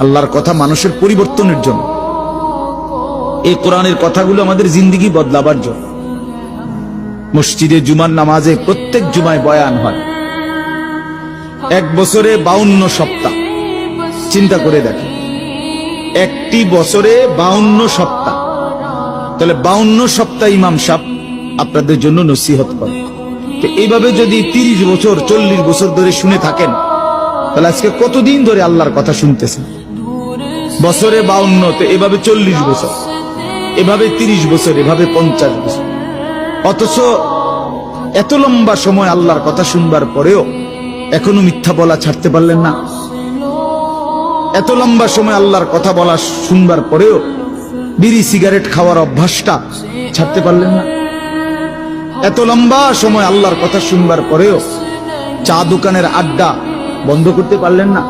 আল্লাহর কথা মানুষের পরিবর্তনের জন্য। এই কোরআনের কথাগুলো আমাদের জিন্দেগি বদলাবার জন্য। মসজিদে জুমার নামাজে প্রত্যেক জুমায় বয়ান হয়। এক বছরে 52 সপ্তাহ, চিন্তা করে দেখেন, একটি বছরে 52 সপ্তাহ। তাহলে 52 সপ্তাহ ইমাম সাহেব আপনাদের জন্য নসিহত করে। এইভাবে যদি 30 বছর 40 বছর ধরে শুনে থাকেন, তাহলে আজকে কতদিন ধরে আল্লাহর কথা শুনতেছেন? বছরে 52, তো এভাবে 40 বছর, এভাবে 30 বছর, এভাবে 50 বছর। অথচ এত লম্বা সময় আল্লাহর কথা শুনবার পরেও এখনো মিথ্যা বলা ছাড়তে পারলেন না। এত লম্বা সময় আল্লাহর কথা বলা শুনবার পরেও বিড়ি সিগারেট খাওয়ার অভ্যাসটা ছাড়তে পারলেন না। এত লম্বা সময় আল্লাহর কথা শুনবার পরেও চা দোকানের আড্ডা বন্ধ করতে পারলেন না।